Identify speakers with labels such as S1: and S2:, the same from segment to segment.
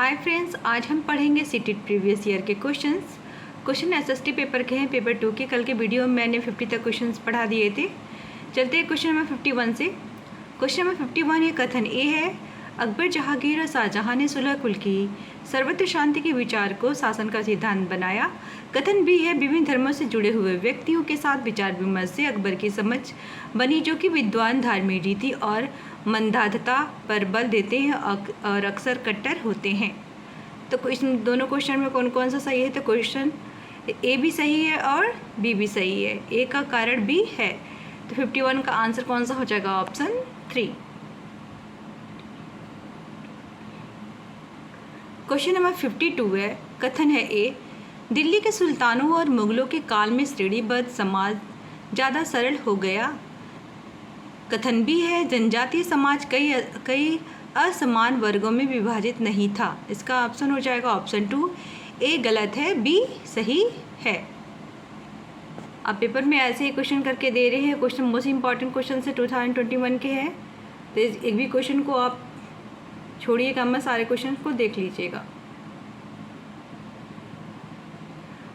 S1: Hi friends, आज हम पढ़ेंगे सीटेट प्रीवियस ईयर के क्वेश्चंस। क्वेश्चन एसएसटी पेपर के हैं, पेपर 2 के। कल के वीडियो में मैंने 50 तक क्वेश्चंस पढ़ा दिए थे। चलते हैं क्वेश्चन नंबर 51 से। क्वेश्चन नंबर 51 ये कथन ए है, अकबर, जहांगीर और शाहजहां ने सुलह कुल की, सर्वत्र शांति के विचार को शासन का सिद्धांत बनाया। कथन बी है, विभिन्न धर्मों से जुड़े हुए व्यक्तियों के साथ विचार विमर्श से अकबर की समझ बनी, जो कि विद्वान, धार्मिक रीति और मंदाधता पर बल देते हैं और अक्सर कट्टर होते हैं। तो इन दोनों क्वेश्चन में कौन कौन सा सही है? तो क्वेश्चन ए भी सही है और बी भी सही है। ए का कारण बी है, तो 51 का आंसर कौन सा हो जाएगा? ऑप्शन 3। क्वेश्चन नंबर 52 है, कथन है ए, दिल्ली के सुल्तानों और मुगलों के काल में श्रेणीबद्ध समाज ज़्यादा सरल हो गया। कथन बी है, जनजातीय समाज कई असमान वर्गों में विभाजित नहीं था। इसका ऑप्शन हो जाएगा ऑप्शन 2। ए गलत है, बी सही है। अब पेपर में ऐसे ही क्वेश्चन करके दे रहे हैं। क्वेश्चन मोस्ट इंपॉर्टेंट क्वेश्चन से 2021 के हैं, तो एक भी क्वेश्चन को आप छोड़िएगा मत, सारे क्वेश्चन को देख लीजिएगा।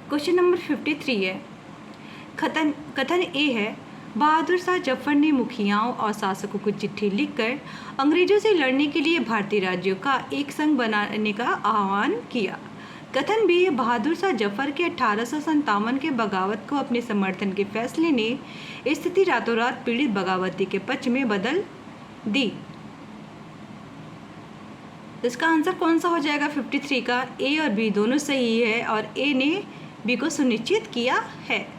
S1: क्वेश्चन नंबर 53 है, कथन ए है, बहादुर शाह जफर ने मुखियाओं और शासकों को चिट्ठी लिखकर अंग्रेजों से लड़ने के लिए भारतीय राज्यों का एक संघ बनाने का आह्वान किया। कथन बी है, बहादुर शाह जफर के 1857 के बगावत को अपने समर्थन के फैसले ने स्थिति रातों रात पीड़ित बगावती के पक्ष में बदल दी। इसका आंसर कौन सा हो जाएगा? 53 का ए और बी दोनों सही है और ए ने बी को सुनिश्चित किया है।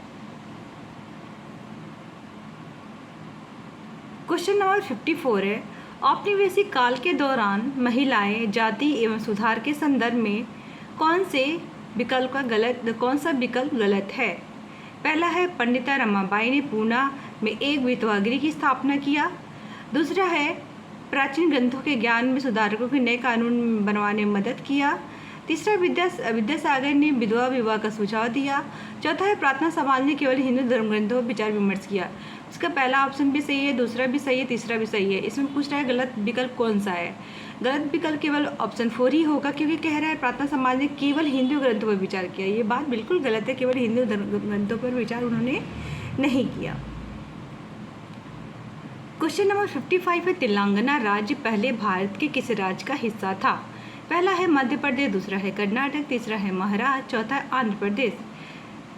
S1: क्वेश्चन नंबर 54 है, औपनिवेशिक काल के दौरान महिलाएं जाति एवं सुधार के संदर्भ में कौन सा विकल्प गलत है? पहला है, पंडिता रमाबाई ने पूना में एक विधवा गृह की स्थापना किया। दूसरा है, प्राचीन ग्रंथों के ज्ञान में सुधारकों के नए कानून बनवाने में मदद किया। तीसरा, विद्यासागर ने विधवा विवाह का सुझाव दिया। चौथा है, प्रार्थना समाज ने केवल हिंदू धर्म ग्रंथों पर विचार विमर्श किया। इसका पहला ऑप्शन भी सही है, दूसरा भी सही है, तीसरा भी सही है। इसमें पूछ रहा है गलत विकल्प कौन सा है। गलत विकल्प केवल ऑप्शन 4 ही होगा, क्योंकि कह रहा है प्रार्थना समाज ने केवल हिंदू ग्रंथों पर विचार किया। ये बात बिल्कुल गलत है, केवल हिंदू ग्रंथों पर विचार उन्होंने नहीं किया। क्वेश्चन नंबर 55 है, तेलंगाना राज्य पहले भारत के किस राज्य का हिस्सा था? पहला है मध्य प्रदेश, दूसरा है कर्नाटक, तीसरा है महाराष्ट्र, चौथा है आंध्र प्रदेश।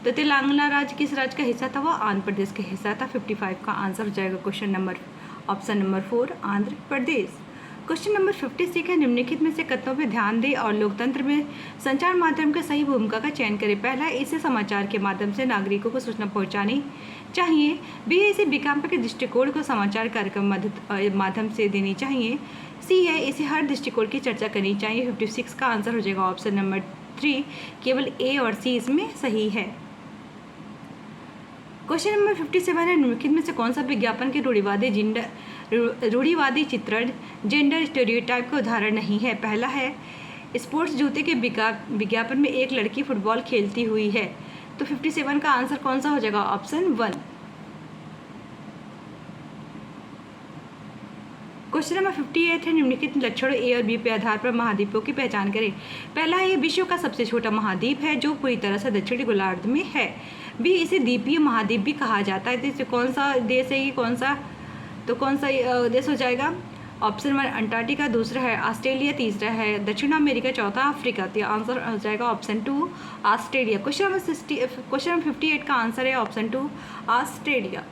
S1: तो तेलंगाना राज्य किस राज्य का हिस्सा था? वो आंध्र प्रदेश का हिस्सा था। 55 का आंसर हो जाएगा question number option number 4 Andhra Pradesh. Question number 56 है, निम्नलिखित में से कथनों पर ध्यान दें और लोकतंत्र में संचार माध्यम की सही भूमिका का चयन करें। पहला, इसे समाचार के माध्यम से नागरिकों को सूचना पहुंचानी चाहिए। बी है, इसे विज्ञापन के दृष्टिकोण को समाचार कार्यक्रम माध्यम से देनी चाहिए। सी है, इसे हर दृष्टिकोण की चर्चा करनी चाहिए। 56 का आंसर हो जाएगा ऑप्शन नंबर 3। केवल ए और सी इसमें सही है। क्वेश्चन नंबर 57 है, निम्नलिखित में से कौन सा विज्ञापन के रूढ़िवादी चित्रण जेंडर स्टेरियोटाइप का उदाहरण नहीं है? पहला है, स्पोर्ट्स जूते के विज्ञापन में एक लड़की फुटबॉल खेलती हुई है। तो 57 का आंसर कौन सा हो जाएगा? ऑप्शन 1। क्वेश्चन नंबर 58 है, निम्नलिखित लक्षणों ए और बी के आधार पर महाद्वीपों की पहचान करें। पहला है, विश्व का सबसे छोटा महाद्वीप है जो पूरी तरह से दक्षिणी गोलार्ध में है। बी, इसे द्वीपीय महाद्वीप भी कहा जाता है। तो इसे कौन सा देश है? ये कौन सा देश हो जाएगा? ऑप्शन 1 अंटार्कटिका, दूसरा है ऑस्ट्रेलिया, तीसरा है दक्षिण अमेरिका, चौथा अफ्रीका। तो आंसर हो जाएगा ऑप्शन 2 ऑस्ट्रेलिया। क्वेश्चन नंबर 58 का आंसर है ऑप्शन 2 ऑस्ट्रेलिया।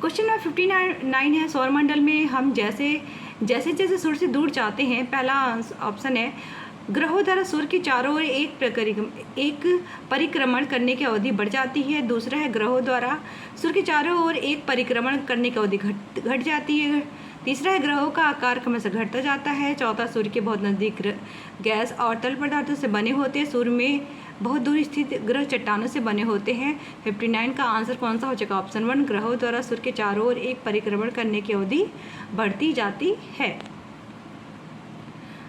S1: क्वेश्चन नंबर 59 है, सौरमंडल में हम जैसे जैसे सूर्य से दूर जाते हैं। पहला ऑप्शन है, ग्रहों द्वारा सूर्य के चारों ओर एक परिक्रमण करने की अवधि बढ़ जाती है। दूसरा है, ग्रहों द्वारा सूर्य के चारों ओर एक परिक्रमण करने की अवधि घट जाती है। तीसरा है, ग्रहों का आकार क्रमशः घटता जाता है। चौथा, सूर्य के बहुत नज़दीक गैस और तरल पदार्थों से बने होते हैं। सूर्य में बहुत दूर स्थित ग्रह चट्टानों से बने होते हैं। 59 का आंसर कौन सा हो जाएगा? ऑप्शन 1 ग्रहों द्वारा सूर्य के चारों ओर एक परिक्रमण करने की अवधि बढ़ती जाती है।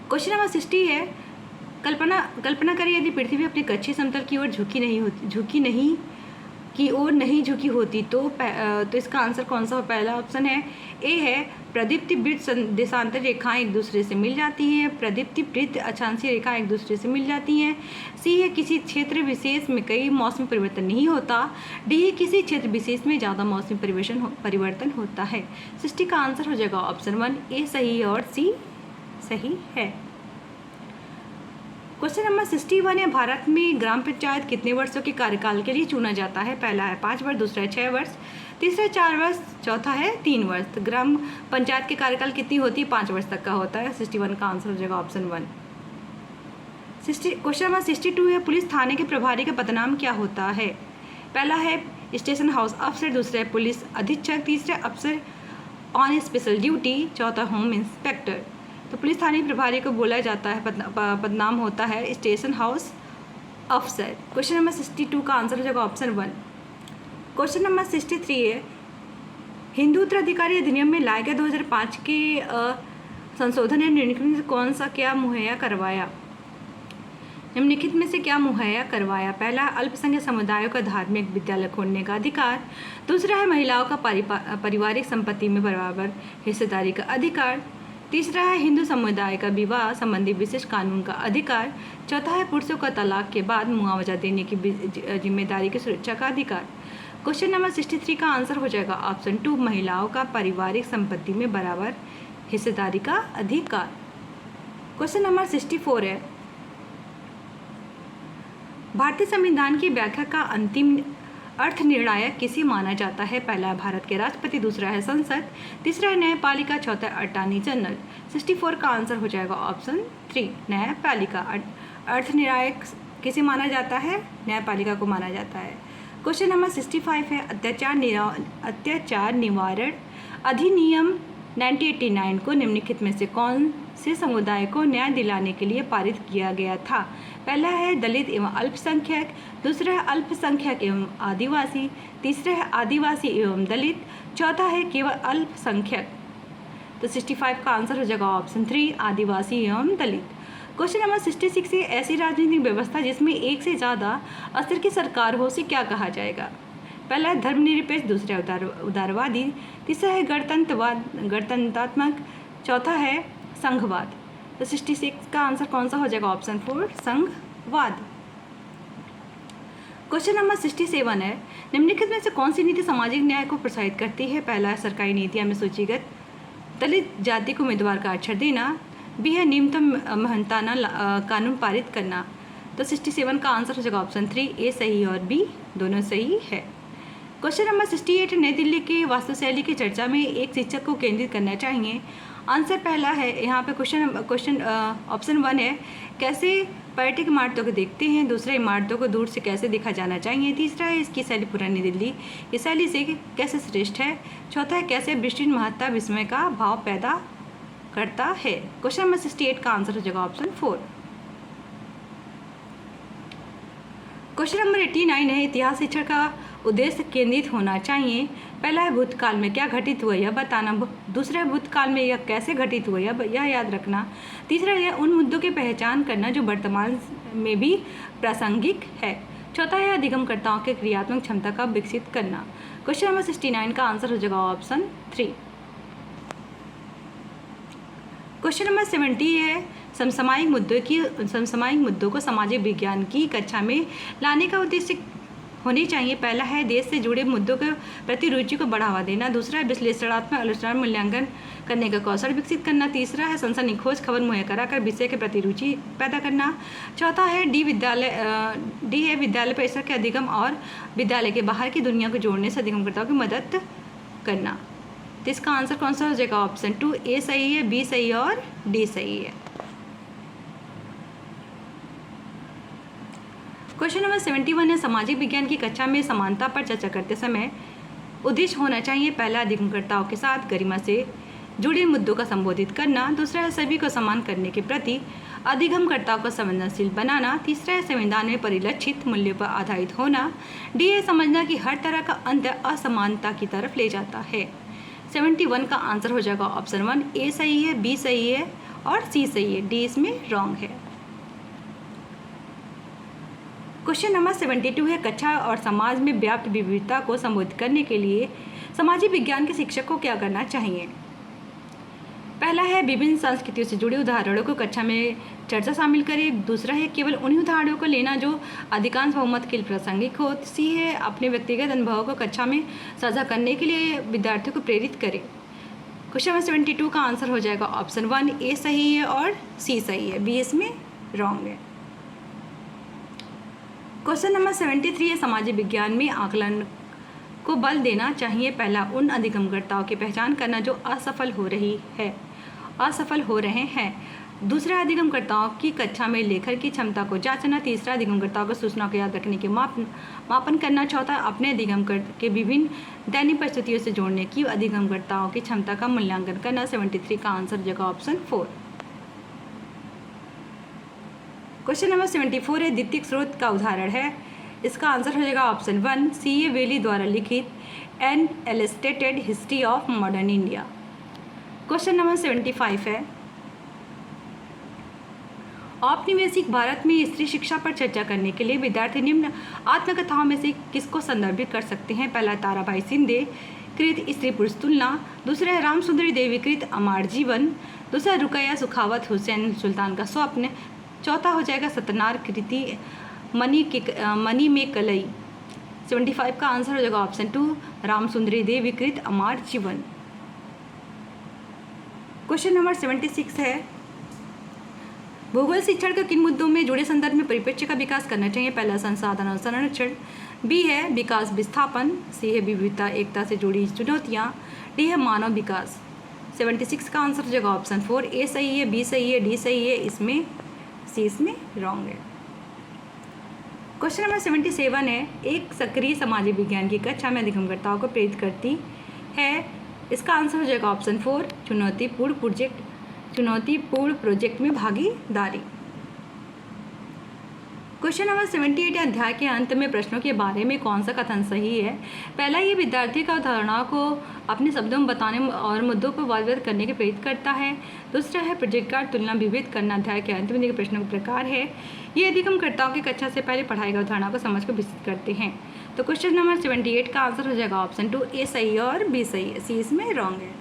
S1: क्वेश्चन नंबर 60 है, कल्पना करिए यदि पृथ्वी अपनी कच्छी समतल की ओर झुकी नहीं की ओर नहीं झुकी होती तो इसका आंसर कौन सा हो? पहला ऑप्शन है ए है प्रदीप्ति वृत्त देशांतर रेखाएं एक दूसरे से मिल जाती हैं। प्रदीप्ति वृत्त अक्षांशीय रेखाएं एक दूसरे से मिल जाती हैं। सी है किसी क्षेत्र विशेष में कई मौसमी परिवर्तन नहीं होता। डी है किसी क्षेत्र विशेष में ज़्यादा मौसमी परिवर्तन होता है। सृष्टि का आंसर हो जाएगा ऑप्शन 1 ए सही है और सी सही है। क्वेश्चन नंबर 61 है भारत में ग्राम पंचायत कितने वर्षों के कार्यकाल के लिए चुना जाता है? पहला है 5 वर्ष, दूसरा है 6 वर्ष, तीसरा 4 वर्ष, चौथा है 3 वर्ष। तो ग्राम पंचायत के कार्यकाल कितनी होती है? 5 वर्ष तक का होता है। 61 का आंसर हो जाएगा ऑप्शन 1। क्वेश्चन नंबर 62 है पुलिस थाने के प्रभारी का पदनाम क्या होता है? पहला है स्टेशन हाउस अफसर, दूसरा है पुलिस अधीक्षक, तीसरा अफसर ऑन स्पेशल ड्यूटी, चौथा होम इंस्पेक्टर। तो पुलिस थाने प्रभारी को बोला जाता है पदनाम होता है स्टेशन हाउस अफसर। क्वेश्चन नंबर 62 का आंसर हो जाएगा ऑप्शन 1। क्वेश्चन नंबर 63 है हिंदू उत्तराधिकारी अधिनियम में लाए गए 2005 के संशोधन या निम्नलिखित में से कौन सा क्या मुहैया करवाया? निम्नलिखित में से क्या मुहैया करवाया? पहला अल्पसंख्यक समुदायों का धार्मिक विद्यालय खोलने का अधिकार, दूसरा है महिलाओं का पारिवारिक संपत्ति में बराबर हिस्सेदारी का अधिकार, तीसरा है हिंदू समुदाय का विवाह संबंधी विशेष कानून का अधिकार, चौथा है पुरुषों का तलाक के बाद मुआवजा देने की जिम्मेदारी की सुरक्षा का अधिकार। क्वेश्चन नंबर 63 का आंसर हो जाएगा ऑप्शन 2 महिलाओं का पारिवारिक संपत्ति में बराबर हिस्सेदारी का अधिकार। क्वेश्चन नंबर 64 है भारतीय संविधान की व्याख्या का अंतिम अर्थ निर्णायक किसे माना जाता है? पहला है भारत के राष्ट्रपति, दूसरा है संसद, तीसरा है न्यायपालिका, चौथा है अटॉर्नी जनरल। 64 का आंसर हो जाएगा ऑप्शन 3 न्यायपालिका। अर्थ निर्णायक किसे माना जाता है? न्यायपालिका को माना जाता है। क्वेश्चन नंबर 65 है अत्याचार निवारण अधिनियम 1989 को निम्नलिखित में से कौन से समुदाय को न्याय दिलाने के लिए पारित किया गया था? पहला है दलित एवं अल्पसंख्यक, दूसरा है अल्पसंख्यक एवं आदिवासी, तीसरा है आदिवासी एवं दलित, चौथा है केवल अल्पसंख्यक। तो 65 का आंसर हो जाएगा ऑप्शन 3 आदिवासी एवं दलित। क्वेश्चन नंबर 66 है ऐसी राजनीतिक व्यवस्था जिसमें एक से ज़्यादा स्तर की सरकार हो उसे क्या कहा जाएगा? पहला है धर्मनिरपेक्ष, दूसरा है उदारवादी, तीसरा है गणतंत्रात्मक, चौथा है संघवाद। तो 66 का आंसर कौन सा हो जाएगा? ऑप्शन 4 संघवाद। क्वेश्चन नंबर 67 है निम्नलिखित में से कौन सी नीति सामाजिक न्याय को प्रोत्साहित करती है? पहला है सरकारी नीतियां में सूचीगत दलित जाति को उम्मीदवार का अक्षर देना, बी है न्यूनतम मेहनताना कानून पारित करना। तो 67 का आंसर हो जाएगा ऑप्शन 3 ए सही और बी दोनों सही है। क्वेश्चन नंबर 68 है नई दिल्ली की वास्तुशैली की चर्चा में एक शिक्षक को केंद्रित करना चाहिए। आंसर पहला है यहाँ पे क्वेश्चन ऑप्शन 1 है कैसे पर्यटक इमारतों को देखते हैं, दूसरा इमारतों को दूर से कैसे देखा जाना चाहिए, तीसरा है इसकी शैली पुरानी दिल्ली की शैली से कैसे श्रेष्ठ है, चौथा है कैसे विशिष्ट महत्ता विस्मय का भाव पैदा करता है। क्वेश्चन नंबर 68 का आंसर हो जाएगा ऑप्शन 4। क्वेश्चन नंबर 89 है इतिहास शिक्षण का उद्देश्य केंद्रित होना चाहिए। पहला है भूतकाल में क्या घटित हुआ यह बताना, दूसरा है भूतकाल में यह कैसे घटित हुआ यह याद रखना, तीसरा है उन मुद्दों की पहचान करना जो वर्तमान में भी प्रासंगिक है, चौथा है अधिगमकर्ताओं के क्रियात्मक क्षमता का विकसित करना। क्वेश्चन नंबर 69 का आंसर हो जाएगा ऑप्शन 3। क्वेश्चन नंबर 70 है समसामयिक मुद्दों को सामाजिक विज्ञान की कक्षा में लाने का उद्देश्य होनी चाहिए। पहला है देश से जुड़े मुद्दों के प्रति रुचि को बढ़ावा देना, दूसरा है विश्लेषणात्मक आलोचना मूल्यांकन करने का कौशल विकसित करना, तीसरा है सनसनी खोज खबर मुहैया कराकर विषय के प्रति रुचि पैदा करना, चौथा है डी है विद्यालय परिसर के अधिगम और विद्यालय के बाहर की दुनिया को जोड़ने से अधिगमकर्ताओं की मदद करना। तो इसका आंसर कौन सा हो जाएगा? ऑप्शन 2 ए सही है, बी सही है और डी सही है। क्वेश्चन नंबर 71 है सामाजिक विज्ञान की कक्षा में समानता पर चर्चा करते समय उद्देश्य होना चाहिए। पहला अधिगमकर्ताओं के साथ गरिमा से जुड़े मुद्दों का संबोधित करना, दूसरा है सभी को समान करने के प्रति अधिगमकर्ताओं को संवेदनशील बनाना, तीसरा है संविधान में परिलक्षित मूल्यों पर आधारित होना, डी है समझना कि हर तरह का अंत असमानता की तरफ ले जाता है। 71 का आंसर हो जाएगा ऑप्शन 1 ए सही है, बी सही है और सी सही है, डी इसमें रॉन्ग है। क्वेश्चन नंबर 72 है कक्षा और समाज में व्याप्त विविधता को संबोधित करने के लिए सामाजिक विज्ञान के शिक्षक को क्या करना चाहिए। पहला है विभिन्न संस्कृतियों से जुड़े उदाहरणों को कक्षा में चर्चा शामिल करें। दूसरा है केवल उन्हीं उदाहरणों को लेना जो अधिकांश बहुमत के लिए प्रासंगिक हो। सी है अपने व्यक्तिगत अनुभवों को कक्षा में साझा करने के लिए विद्यार्थियों को प्रेरित करें। क्वेश्चन नंबर 72 का आंसर हो जाएगा ऑप्शन 1 ए सही है और सी सही है, बी इसमें रॉन्ग है। क्वेश्चन नंबर 73 है सामाजिक विज्ञान में आकलन को बल देना चाहिए। पहला उन अधिगमकर्ताओं की पहचान करना जो असफल हो रहे हैं। दूसरा अधिगमकर्ताओं की कक्षा में लेखन की क्षमता को जांचना। तीसरा अधिगमकर्ताओं को सूचना को याद रखने के मापन करना। चौथा अपने अधिगमकर्ता के विभिन्न दैनिक परिस्थितियों से जोड़ने की अधिगमकर्ताओं की क्षमता का मूल्यांकन करना। 73 का आंसर हो जाएगा ऑप्शन 4। क्वेश्चन नंबर 74 है द्वितीय स्रोत का उदाहरण है। इसका आंसर हो जाएगा ऑप्शन 1 C.A. वेली द्वारा लिखित an illustrated history of modern India. Question number 75 है औपनिवेशिक भारत में स्त्री शिक्षा पर चर्चा करने के लिए विद्यार्थी निम्न आत्मकथाओं में से किसको संदर्भित कर सकते हैं। पहला ताराबाई शिंदे कृत स्त्री पुरुष तुलना। दूसरा है रामसुंदरी देवी कृत अमर जीवन। दूसरा रुकैया सुखावत हुसैन सुल्तान का स्वप्न। चौथा हो जाएगा सत्यनारायण कृति मनी में कलई। 75 का आंसर हो जाएगा ऑप्शन 2 रामसुंदरी देवी कृत अमर जीवन। क्वेश्चन नंबर 76 है भूगोल शिक्षण के किन मुद्दों में जुड़े संदर्भ में परिप्रेक्ष्य का विकास करना चाहिए। पहला संसाधन और संरक्षण। बी है विकास विस्थापन। सी है विविधता एकता से जुड़ी चुनौतियाँ। डी है मानव विकास। 76 का आंसर हो जाएगा ऑप्शन 4 ए सही है, बी सही है, डी सही है, इसमें सी इसमें रॉन्ग है। क्वेश्चन नंबर 77 है एक सक्रिय सामाजिक विज्ञान की कक्षा में अधिगमकर्ताओं को प्रेरित करती है। इसका आंसर हो जाएगा ऑप्शन 4 चुनौतीपूर्ण प्रोजेक्ट में भागीदारी। क्वेश्चन नंबर 78 अध्याय के अंत में प्रश्नों के बारे में कौन सा कथन सही है। पहला ये विद्यार्थी का अवधारणा को अपने शब्दों में बताने और मुद्दों पर वादविवाद करने के प्रेरित करता है। दूसरा है प्रोजेक्ट कार्ड तुलना विभेद करना अध्याय के अंत में दिए प्रश्नों का प्रकार है। ये अधिगमकर्ताओं की कक्षा से पहले पढ़ाई गई अवधारणा को समझ को विस्तृत करते हैं। तो क्वेश्चन नंबर 78 का आंसर हो जाएगा ऑप्शन 2 ए सही है और बी सही है, सी इसमें रॉन्ग है।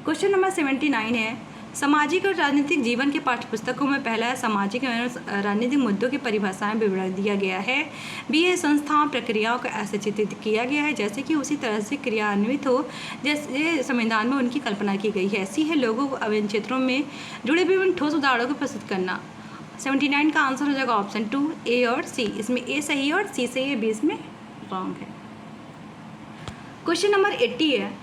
S1: क्वेश्चन नंबर 79 है सामाजिक और राजनीतिक जीवन के पाठ्यपुस्तकों में पहला है सामाजिक एवं राजनीतिक मुद्दों की परिभाषाएं विवरण दिया गया है। बी है संस्थाओं प्रक्रियाओं को ऐसे चित्रित किया गया है जैसे कि उसी तरह से क्रियान्वित हो जैसे संविधान में उनकी कल्पना की गई है। सी है लोगों को विभिन्न क्षेत्रों में जुड़े विभिन्न ठोस उदाहरणों को प्रस्तुत करना। 79 का आंसर हो जाएगा ऑप्शन 2 ए और सी, इसमें ए सही है और सी सही है, बी इसमें रॉन्ग है। क्वेश्चन नंबर 80 है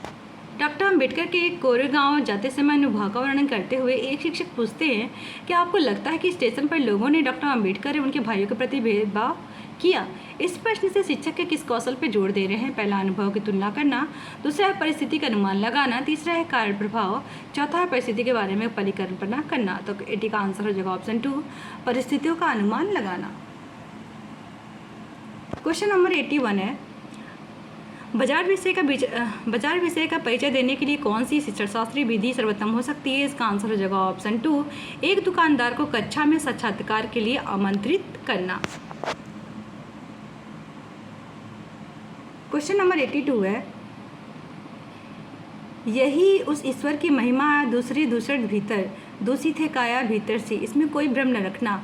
S1: डॉक्टर अम्बेडकर के कोरेगांव जाते समय अनुभव का वर्णन करते हुए एक शिक्षक पूछते हैं कि आपको लगता है कि स्टेशन पर लोगों ने डॉक्टर अम्बेडकर और उनके भाइयों के प्रति भेदभाव किया। इस प्रश्न से शिक्षक के किस कौशल पर जोर दे रहे हैं। पहला अनुभव की तुलना करना। दूसरा है परिस्थिति का अनुमान लगाना। तीसरा है कारण प्रभाव। चौथा है परिस्थिति के बारे में परिकल्पना करना। तो 80 का आंसर हो जाएगा ऑप्शन 2 परिस्थितियों का अनुमान लगाना। क्वेश्चन नंबर 81 है बाजार विषय का परिचय देने के लिए कौन सी शिक्षाशास्त्रीय विधि सर्वोत्तम हो सकती है। इसका आंसर हो जाएगा ऑप्शन 2 एक दुकानदार को कक्षा में साक्षात्कार के लिए आमंत्रित करना। क्वेश्चन नंबर 82 है यही उस ईश्वर की महिमा है दूसरी दूसरे भीतर दूषित है काया भीतर से, इसमें कोई भ्रम न रखना।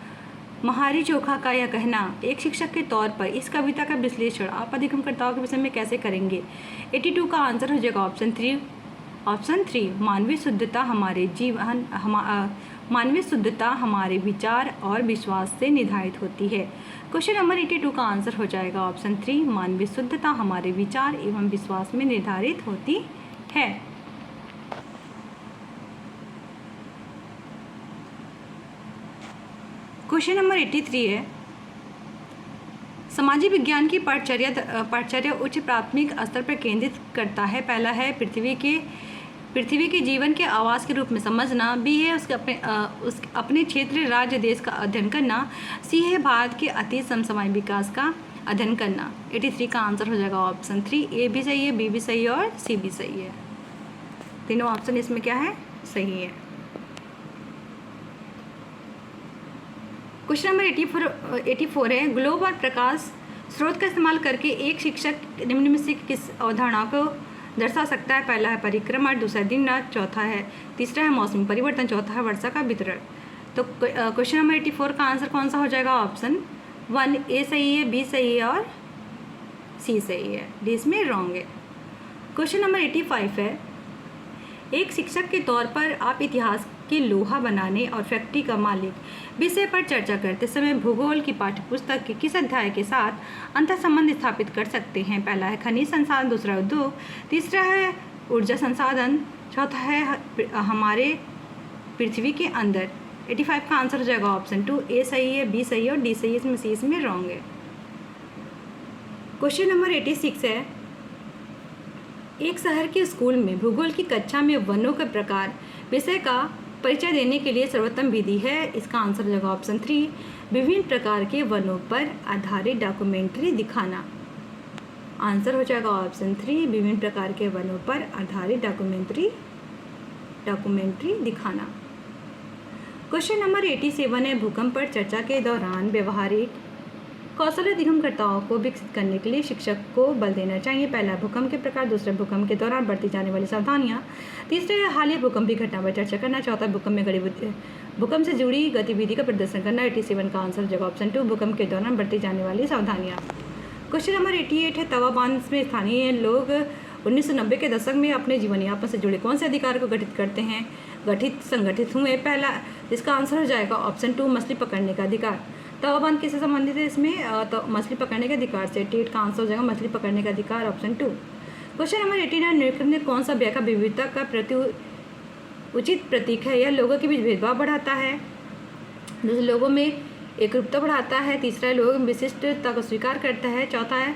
S1: महारी चोखा का यह कहना एक शिक्षक के तौर पर इस कविता का विश्लेषण आप अधिगमकर्ताओं के विषय में कैसे करेंगे। 82 का आंसर हो जाएगा ऑप्शन 3 मानवीय शुद्धता हमारे विचार और विश्वास से निर्धारित होती है। क्वेश्चन नंबर 82 का आंसर हो जाएगा ऑप्शन 3 मानवीय शुद्धता हमारे विचार एवं विश्वास में निर्धारित होती है। क्वेश्चन नंबर 83 है सामाजिक विज्ञान की पाठचर्या उच्च प्राथमिक स्तर पर केंद्रित करता है। पहला है पृथ्वी के जीवन के आवास के रूप में समझना। बी है उसके अपने क्षेत्र राज्य देश का अध्ययन करना। सी है भारत के अति समसामयिक विकास का अध्ययन करना। 83 का आंसर हो जाएगा ऑप्शन 3 ए भी सही है, बी भी सही है और सी भी सही है। तीनों ऑप्शन इसमें क्या है सही है। क्वेश्चन नंबर 84 है, ग्लोब और प्रकाश स्रोत का इस्तेमाल करके एक शिक्षक निम्न में से किस अवधारणा को दर्शा सकता है? पहला है परिक्रमा, दूसरा दिन रात, चौथा है तीसरा है मौसम परिवर्तन, चौथा है वर्षा का वितरण। तो क्वेश्चन नंबर 84 का आंसर कौन सा हो जाएगा? ऑप्शन 1 ए सही है, बी सही है और सी सही है, डी इसमें रॉन्ग है। क्वेश्चन नंबर 85 है, एक शिक्षक के तौर पर आप इतिहास की लोहा बनाने और फैक्ट्री का मालिक विषय पर चर्चा करते समय भूगोल की पाठ्यपुस्तक के किस अध्याय के साथ अंतर संबंध स्थापित कर सकते हैं? पहला है खनिज संसाधन, दूसरा उद्योग, तीसरा है ऊर्जा संसाधन, चौथा है हमारे पृथ्वी के अंदर। 85 का आंसर हो जाएगा ऑप्शन 2 ए सही है, बी सही है और डी सही है, इसमें सी इसमें रॉन्ग है। क्वेश्चन नंबर 86 है, एक शहर के स्कूल में भूगोल की कक्षा में वनों के प्रकार विषय का परिचय देने के लिए सर्वोत्तम विधि है? इसका आंसर हो जाएगा ऑप्शन 3 विभिन्न प्रकार के वनों पर आधारित डॉक्यूमेंट्री दिखाना। आंसर हो जाएगा ऑप्शन 3 विभिन्न प्रकार के वनों पर आधारित डॉक्यूमेंट्री दिखाना। क्वेश्चन नंबर 87 है, भूकंप पर चर्चा के दौरान व्यवहारिक कौशल अधिगमकर्ताओं को विकसित करने के लिए शिक्षक को बल देना चाहिए। पहला भूकंप के प्रकार, दूसरा भूकंप के दौरान बरती जाने वाली सावधानियाँ, तीसरा है हालिया भूकंपीय घटना पर चर्चा करना, चौथा भूकंप से जुड़ी गतिविधि का प्रदर्शन करना। 87 का आंसर जगह ऑप्शन 2 भूकंप के दौरान बरती जाने वाली सावधानियाँ। क्वेश्चन नंबर 88 है, तवा बांध में स्थानीय लोग 1990 के दशक में अपने जीवन यापन से जुड़े कौन से अधिकार को संगठित हुए? पहला, इसका आंसर हो जाएगा ऑप्शन 2 मछली पकड़ने का अधिकार। तवा बांध किससे संबंधित है? इसमें तो मछली पकड़ने के अधिकार से। 88 का आंसर हो जाएगा मछली पकड़ने का अधिकार, ऑप्शन 2। क्वेश्चन नंबर 89, निम्नलिखित में कौन सा व्याख्या विविधता का उचित प्रतीक है? यह लोगों के बीच भेदभाव बढ़ाता है, दूसरे लोगों में एकरूपता बढ़ाता है, तीसरा है लोगों में विशिष्टता को स्वीकार करता है, चौथा है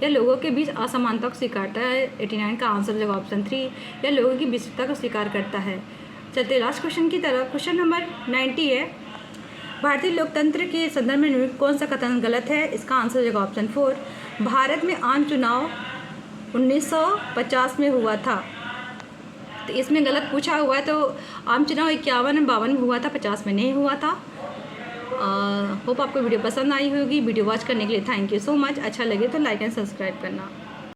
S1: यह लोगों के बीच असमानता को स्वीकारता है। 89 का आंसर हो जाएगा ऑप्शन 3 यह लोगों की विशिष्टता को स्वीकार करता है। चलते लास्ट क्वेश्चन की तरफ। क्वेश्चन नंबर 90 है, भारतीय लोकतंत्र के संदर्भ में निम्नलिखित कौन सा कथन गलत है? इसका आंसर हो जाएगा ऑप्शन 4 भारत में आम चुनाव 1950 में हुआ था। तो इसमें गलत पूछा हुआ है, तो आम चुनाव 51-52 में हुआ था, 50 में नहीं हुआ था। होप आपको वीडियो पसंद आई होगी। वीडियो वॉच करने के लिए थैंक यू सो मच। अच्छा लगे तो लाइक एंड सब्सक्राइब करना।